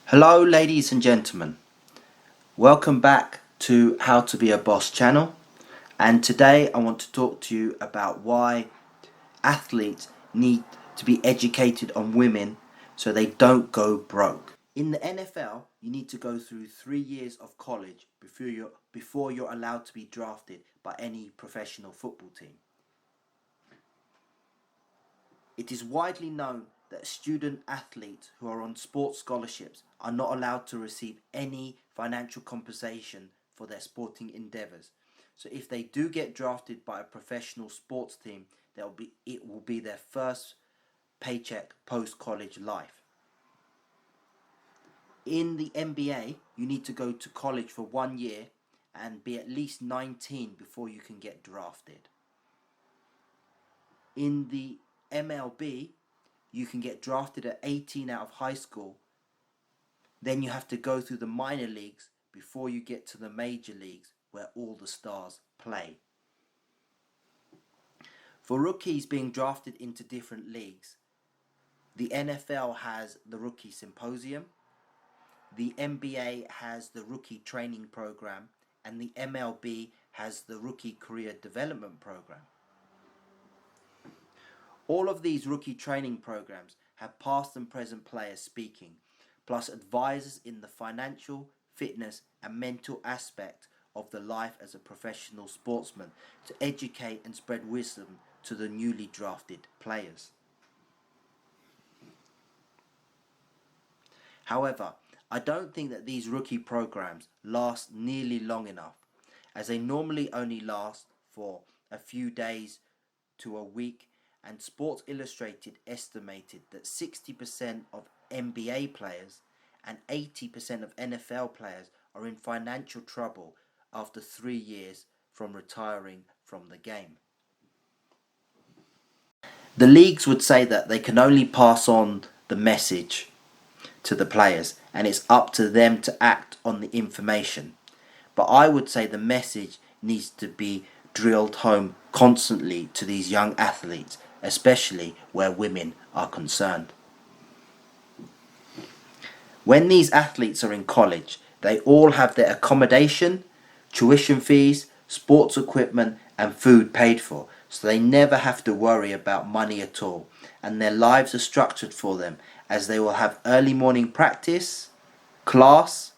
Hello ladies and gentlemen, welcome back to How to Be a Boss channel, and today I want to talk to you about why athletes need to be educated on women so they don't go broke. In the NFL, you need to go through 3 years of college before you're allowed to be drafted by any professional football team. It is widely known that student athletes who are on sports scholarships are not allowed to receive any financial compensation for their sporting endeavours. So if they do get drafted by a professional sports team, it will be their first paycheck post-college life. In the NBA, you need to go to college for 1 year and be at least 19 before you can get drafted. In the MLB, you can get drafted at 18 out of high school. Then you have to go through the minor leagues before you get to the major leagues where all the stars play. For rookies being drafted into different leagues, the NFL has the Rookie Symposium, the NBA has the Rookie Training Program, and the MLB has the Rookie Career Development Program. All of these rookie training programs have past and present players speaking, plus advisors in the financial, fitness and mental aspect of the life as a professional sportsman to educate and spread wisdom to the newly drafted players. However, I don't think that these rookie programs last nearly long enough, as they normally only last for a few days to a week, and Sports Illustrated estimated that 60% of NBA players and 80% of NFL players are in financial trouble after 3 years from retiring from the game. The leagues would say that they can only pass on the message to the players and it's up to them to act on the information. But I would say the message needs to be drilled home constantly to these young athletes, especially where women are concerned. When these athletes are in college, they all have their accommodation, tuition fees, sports equipment and food paid for, so they never have to worry about money at all, and their lives are structured for them as they will have early morning practice, class,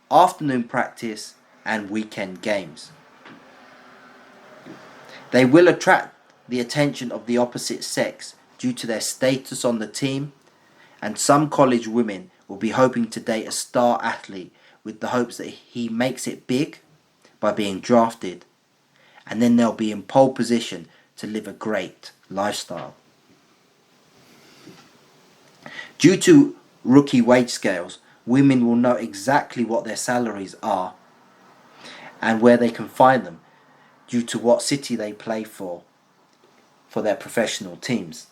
afternoon practice and weekend games. They will attract the attention of the opposite sex due to their status on the team, and some college women will be hoping to date a star athlete with the hopes that he makes it big by being drafted, and then they'll be in pole position to live a great lifestyle. Due to rookie wage scales, women will know exactly what their salaries are and where they can find them due to what city they play for their professional teams.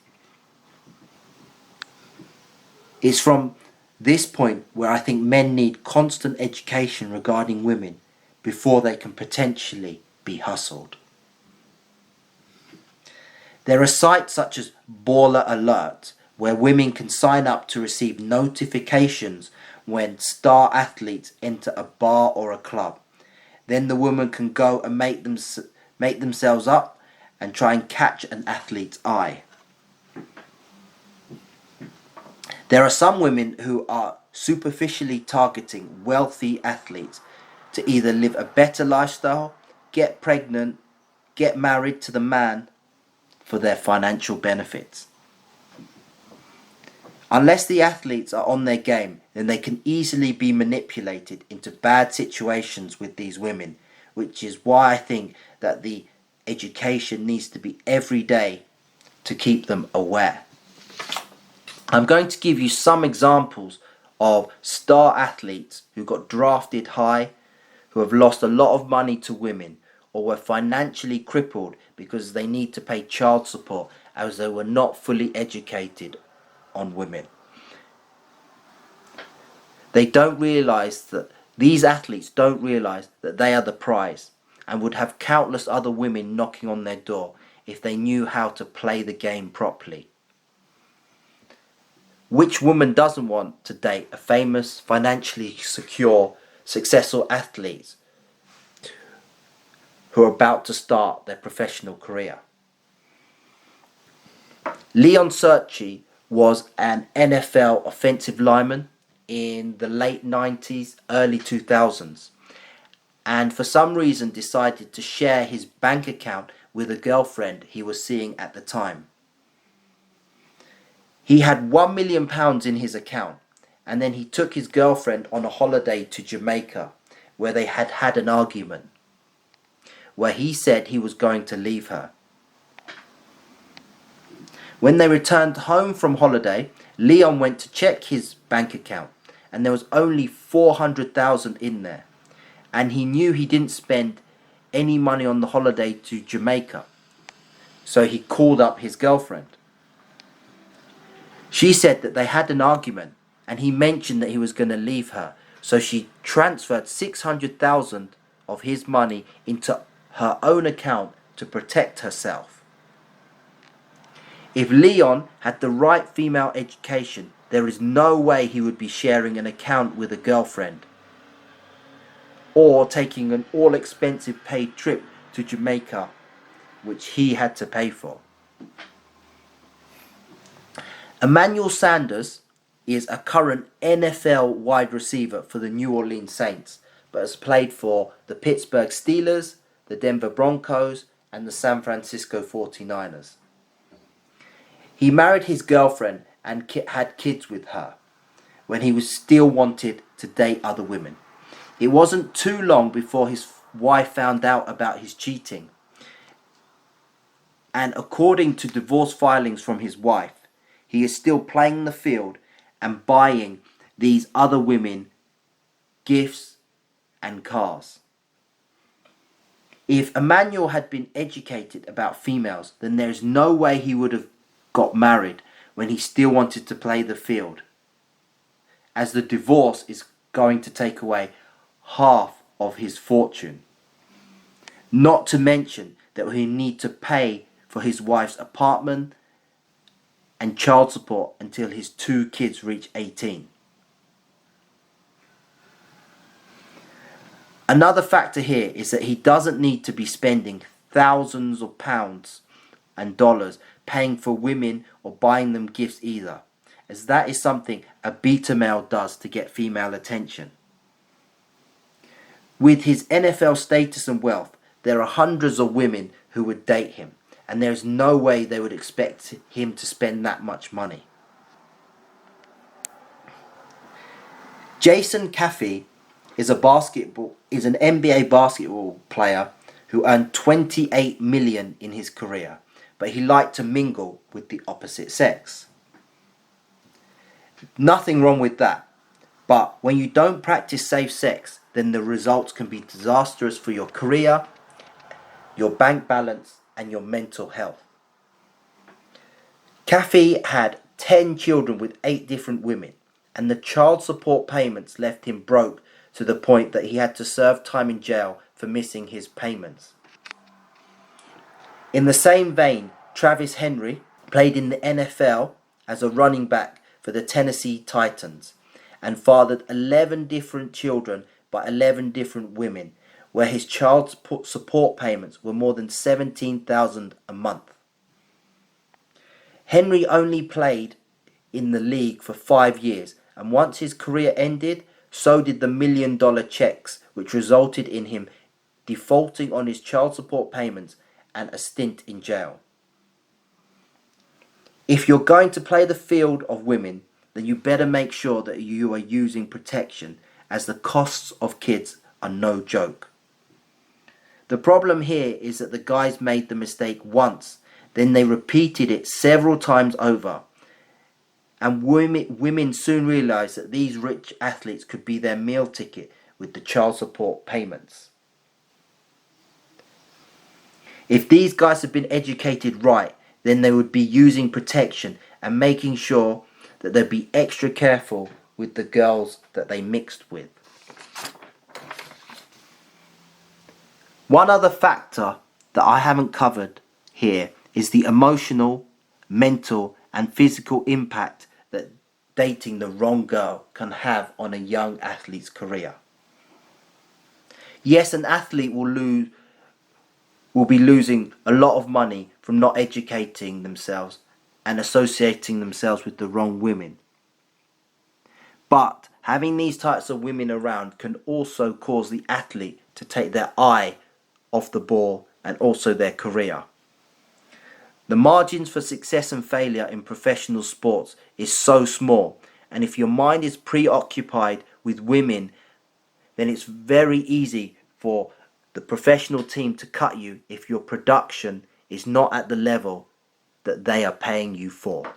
It's from this point where I think men need constant education regarding women before they can potentially be hustled. There are sites such as Baller Alert where women can sign up to receive notifications when star athletes enter a bar or a club. Then the woman can go and make themselves up and try and catch an athlete's eye. There are some women who are superficially targeting wealthy athletes to either live a better lifestyle, get pregnant, get married to the man for their financial benefits. Unless the athletes are on their game, then they can easily be manipulated into bad situations with these women, which is why I think that the education needs to be every day to keep them aware. I'm going to give you some examples of star athletes who got drafted high, who have lost a lot of money to women, or were financially crippled because they need to pay child support as they were not fully educated on women. These athletes don't realize that they are the prize and would have countless other women knocking on their door if they knew how to play the game properly. Which woman doesn't want to date a famous, financially secure, successful athlete who are about to start their professional career? Leon Searcy was an NFL offensive lineman in the late 90s, early 2000s, and for some reason decided to share his bank account with a girlfriend he was seeing at the time. He had £1 million in his account, and then he took his girlfriend on a holiday to Jamaica, where they had had an argument, where he said he was going to leave her. When they returned home from holiday, Leon went to check his bank account, and there was only $400,000 in there, and he knew he didn't spend any money on the holiday to Jamaica, so he called up his girlfriend. She said that they had an argument, and he mentioned that he was going to leave her, so she transferred $600,000 of his money into her own account to protect herself. If Leon had the right female education, there is no way he would be sharing an account with a girlfriend or taking an all-expensive paid trip to Jamaica, which he had to pay for. Emmanuel Sanders is a current NFL wide receiver for the New Orleans Saints, but has played for the Pittsburgh Steelers, the Denver Broncos, and the San Francisco 49ers. He married his girlfriend and had kids with her when he was still wanted to date other women. It wasn't too long before his wife found out about his cheating. And according to divorce filings from his wife, he is still playing the field and buying these other women gifts and cars. If Emmanuel had been educated about females, then there is no way he would have got married when he still wanted to play the field, as the divorce is going to take away half of his fortune. Not to mention that he need to pay for his wife's apartment and child support until his 2 kids reach 18. Another factor here is that he doesn't need to be spending thousands of pounds and dollars paying for women or buying them gifts either, as that is something a beta male does to get female attention. With his NFL status and wealth, there are hundreds of women who would date him, and there is no way they would expect him to spend that much money. Jason Caffey is an NBA basketball player who earned $28 million in his career, but he liked to mingle with the opposite sex. Nothing wrong with that, but when you don't practice safe sex, then the results can be disastrous for your career, your bank balance, and your mental health. Caffey had 10 children with 8 different women, and the child support payments left him broke to the point that he had to serve time in jail for missing his payments. In the same vein, Travis Henry played in the NFL as a running back for the Tennessee Titans and fathered 11 different children by 11 different women, where his child support payments were more than $17,000 a month. Henry only played in the league for 5 years, and once his career ended, so did the $1 million checks, which resulted in him defaulting on his child support payments and a stint in jail. If you're going to play the field of women, then you better make sure that you are using protection, as the costs of kids are no joke. The problem here is that the guys made the mistake once, then they repeated it several times over, and women soon realized that these rich athletes could be their meal ticket with the child support payments. If these guys had been educated right, then they would be using protection and making sure that they'd be extra careful with the girls that they mixed with. One other factor that I haven't covered here is the emotional, mental and physical impact that dating the wrong girl can have on a young athlete's career. Yes, an athlete will be losing a lot of money from not educating themselves and associating themselves with the wrong women. But having these types of women around can also cause the athlete to take their eye off the ball and also their career. The margins for success and failure in professional sports is so small, and if your mind is preoccupied with women, then it's very easy for the professional team to cut you if your production is not at the level that they are paying you for.